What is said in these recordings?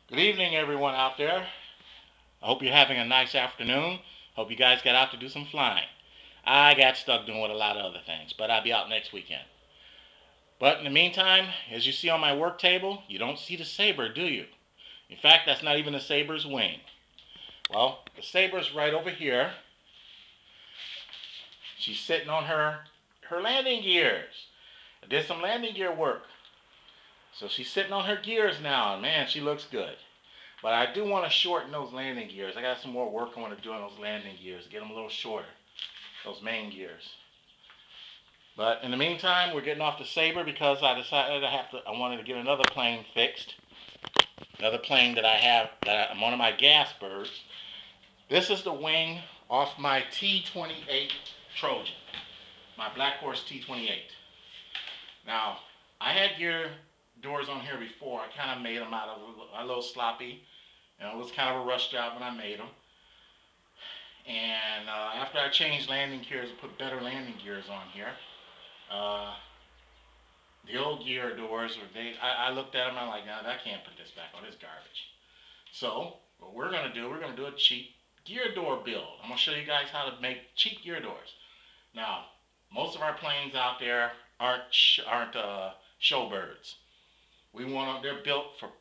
Good evening, everyone out there. I hope you're having a nice afternoon. Hope you guys got out to do some flying. I got stuck doing a lot of other things, but I'll be out next weekend. But in the meantime, as you see on my work table, you don't see the saber, do you? In fact, that's not even the saber's wing. Well, the saber's right over here. She's sitting on her landing gears. I did some landing gear work. So she's sitting on her gears now, and man, she looks good. But I do want to shorten those landing gears. I got some more work I want to do on those landing gears, get them a little shorter, those main gears. But in the meantime, we're getting off the Sabre because I decided I wanted to get another plane fixed. Another plane that I have, I'm one of my gas birds. This is the wing off my T-28 Trojan, my Black Horse T-28. Now, I had gear doors on here before. I kind of made them out of a little sloppy. It was kind of a rush job when I made them. And after I changed landing gears and put better landing gears on here, uh, the old gear doors, I looked at them and I'm like, no, I can't put this back on. It's garbage. So what we're going to do, we're going to do a cheap gear door build. I'm going to show you guys how to make cheap gear doors. Now, most of our planes out there aren't showbirds. We want them,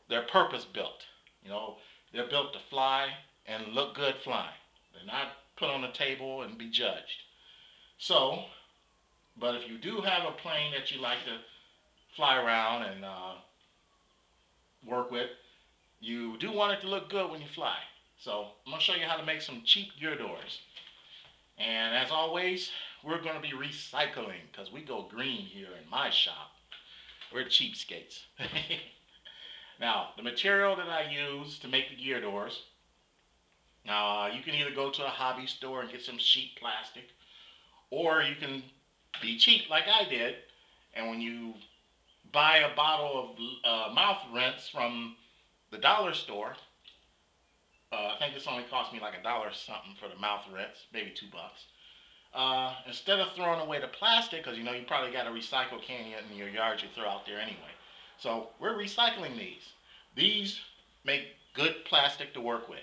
they're purpose built. You know, they're built to fly and look good flying. They're not put on the table and be judged. So, but if you do have a plane that you like to fly around and work with, you do want it to look good when you fly. So I'm going to show you how to make some cheap gear doors. And as always, we're going to be recycling because we go green here in my shop. We're cheapskates. Now, the material that I use to make the gear doors, now you can either go to a hobby store and get some sheet plastic, or you can be cheap like I did, and when you buy a bottle of mouth rinse from the dollar store, I think this only cost me like a dollar something for the mouth rinse, maybe $2. Instead of throwing away the plastic, because you know you probably got a recycle can in your yard you throw out there anyway. So we're recycling these. These make good plastic to work with.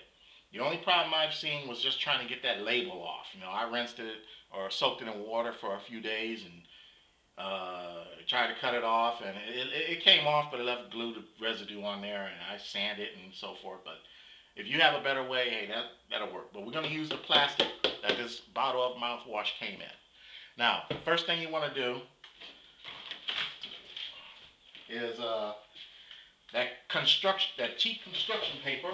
The only problem I've seen was just trying to get that label off. You know, I rinsed it or soaked it in water for a few days and tried to cut it off, and it came off, but it left glue residue on there, and I sanded it and so forth. But if you have a better way, hey, that'll work. But we're going to use the plastic that this bottle of mouthwash came in. Now, first thing you want to do is that cheap construction paper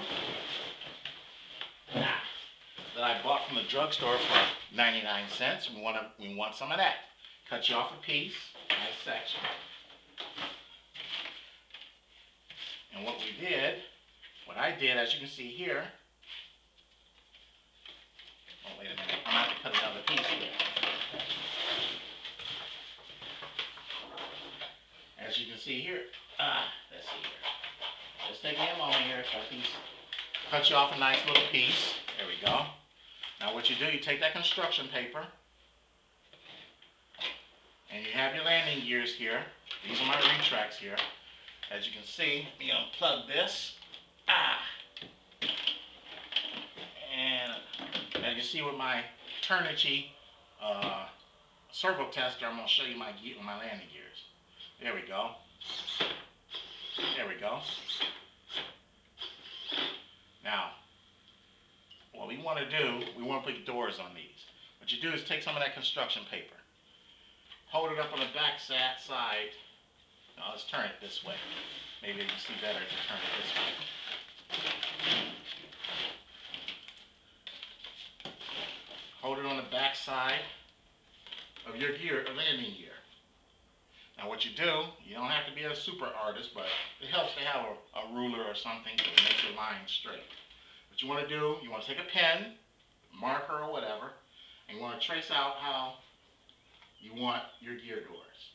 that I bought from the drugstore for 99 cents. We want some of that. Cut you off a piece, nice section. And what I did, as you can see here, oh wait a minute, I'm going to have to cut another piece here. As you can see here, let's see here. Just take me a moment here, cut you off a nice little piece. There we go. Now what you do, you take that construction paper, and you have your landing gears here. These are my retracts here. As you can see, you unplug this. And as you see with my Turnigy servo tester, I'm going to show you my landing gears. There we go. There we go. Now, what we want to do, we want to put doors on these. What you do is take some of that construction paper, hold it up on the back side. Now let's turn it this way. Maybe you can see better if you turn it this way. Hold it on the back side of your landing gear. Now what you do, you don't have to be a super artist, but it helps to have a ruler or something to make your line straight. What you want to do, you want to take a pen, marker or whatever, and you want to trace out how you want your gear doors.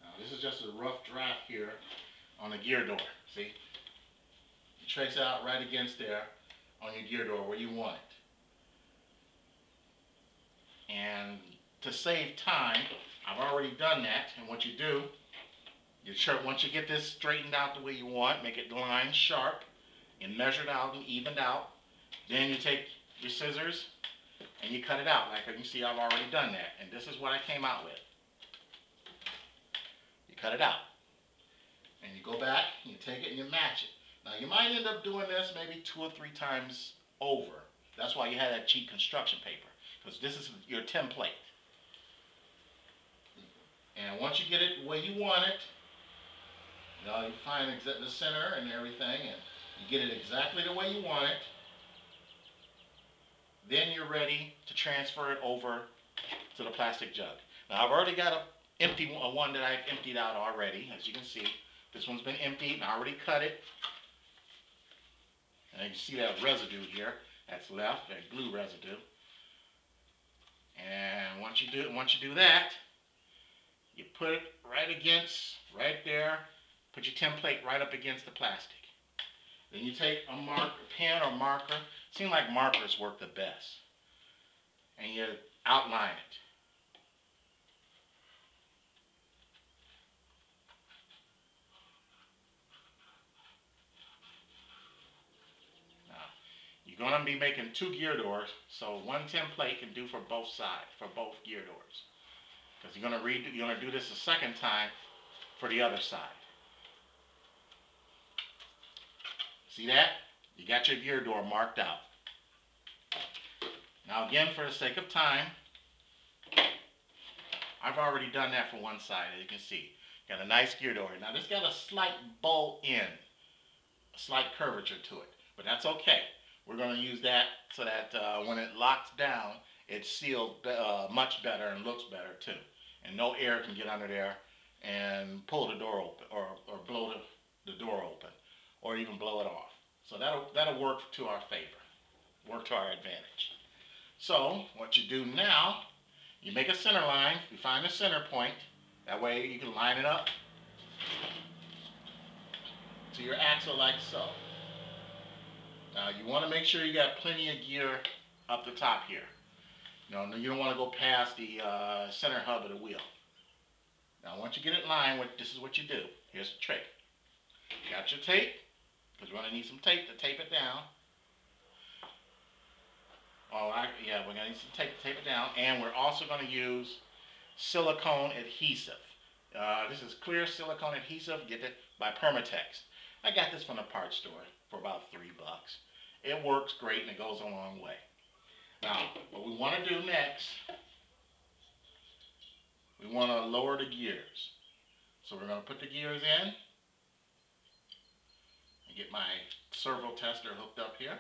Now this is just a rough draft here on the gear door, see? You trace out right against there on your gear door where you want it. to save time, I've already done that. And what you do, once you get this straightened out the way you want, make it line sharp and measured out and evened out, then you take your scissors and you cut it out. Like you see, I've already done that. And this is what I came out with. You cut it out. And you go back, and you take it and you match it. Now you might end up doing this maybe 2 or 3 times over. That's why you have that cheap construction paper, because this is your template. And once you get it the way you want it, you find the center and everything, and you get it exactly the way you want it, then you're ready to transfer it over to the plastic jug. Now I've already got one that I've emptied out already, as you can see. This one's been emptied and I already cut it. And you can see that residue here that's left, that glue residue. And once you do that, you put it right there, put your template right up against the plastic. Then you take a pen or marker. Seems like markers work the best. And you outline it. You're going to be making 2 gear doors, so one template can do for both sides, for both gear doors. Because you're going to do this a second time for the other side. See that? You got your gear door marked out. Now again, for the sake of time, I've already done that for one side, as you can see. Got a nice gear door. Now this got a slight bowl in, a slight curvature to it, but that's okay. We're going to use that so that when it locks down, it's sealed much better and looks better too. And no air can get under there and pull the door open or blow the door open or even blow it off. So that'll work to our favor, work to our advantage. So what you do now, you make a center line, you find the center point, that way you can line it up to your axle like so. Now you want to make sure you got plenty of gear up the top here. You don't want to go past the center hub of the wheel. Now once you get it lined, this is what you do. Here's the trick. You got your tape, because we're going to need some tape to tape it down. We're going to need some tape to tape it down, and we're also going to use silicone adhesive. This is clear silicone adhesive. Get it by Permatex. I got this from the parts store for about $3. It works great and it goes a long way. Now, what we want to do next, we want to lower the gears. So we're going to put the gears in and get my servo tester hooked up here.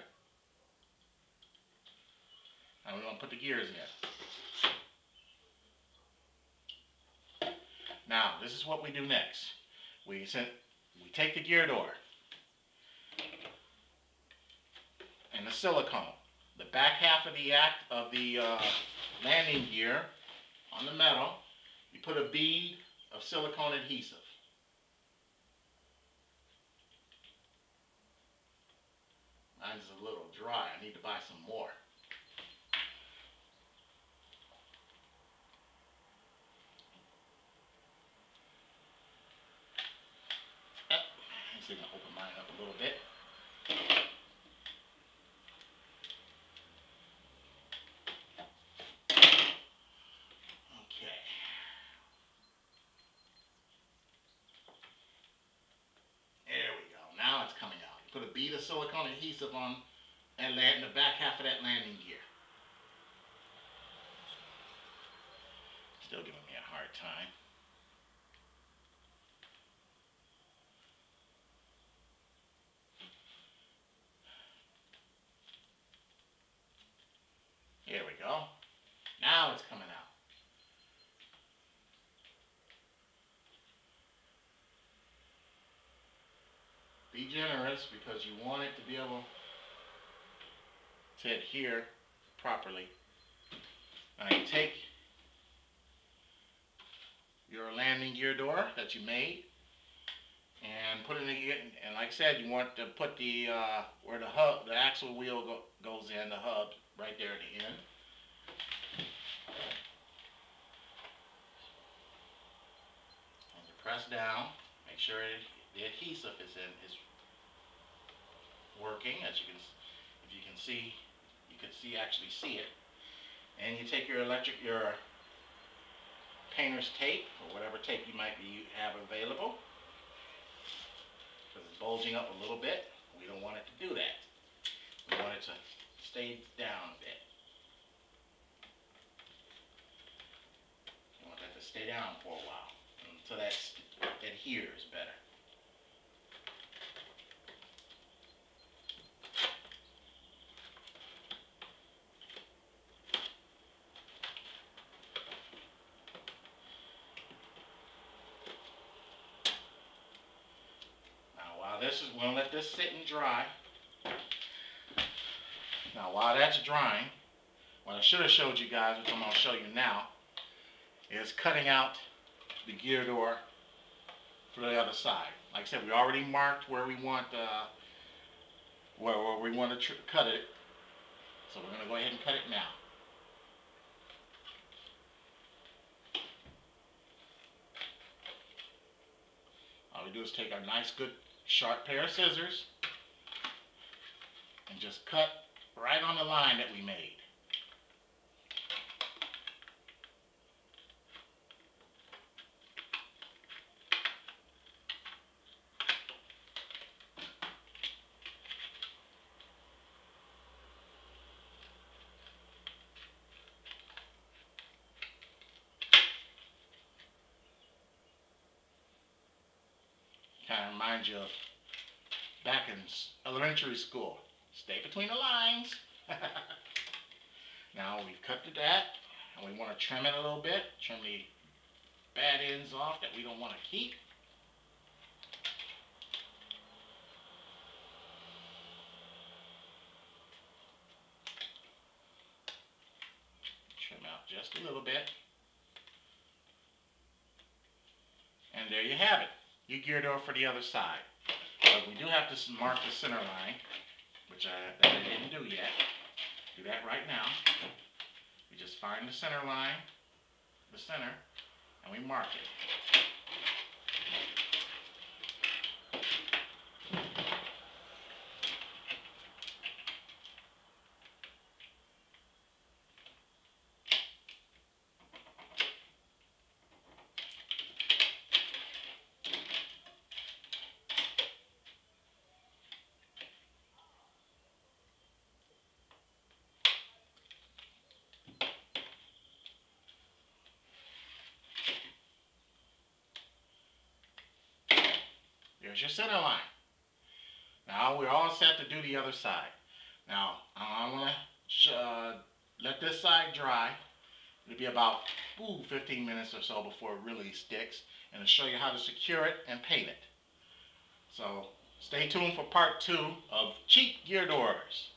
And we're going to put the gears in. Now, this is what we do next. We take the gear door and the silicone, the back half of the landing gear on the metal. You put a bead of silicone adhesive. Mine's a little dry. I need to buy some more. I'm going to open mine up a little bit. Okay. There we go. Now it's coming out. You put a bead of silicone adhesive on and the back half of that landing gear. Still giving me a hard time. Here we go. Now it's coming out. Be generous because you want it to be able to adhere properly. Now you take your landing gear door that you made and put it in, and like I said, you want to put the where the axle wheel goes in, the hub right there at the end. down. Make sure the adhesive is working. As you can, if you can see, you could actually see it. And you take your painter's tape or whatever tape you might have available, because it's bulging up a little bit. We don't want it to do that. We want it to stay down a bit. You want that to stay down for a while until that adheres better. We're going to let this sit and dry. Now while that's drying, what I should have showed you guys, which I'm going to show you now, is cutting out the gear door for the other side. Like I said, we already marked where we want where we want to cut it. So we're going to go ahead and cut it now. All we do is take our nice good sharp pair of scissors and just cut right on the line that we made. Kind of reminds you of back in elementary school. Stay between the lines. Now we've cut that, and we want to trim it a little bit. Trim the bad ends off that we don't want to keep. Trim out just a little bit. And there you have it. Your gear door for the other side. But we do have to mark the center line, which I didn't do yet. Do that right now. We just find the center line, the center, and we mark it. There's your center line. Now we're all set to do the other side. Now I'm going to let this side dry. It'll be about 15 minutes or so before it really sticks, and to show you how to secure it and paint it. So stay tuned for part 2 of cheap gear doors.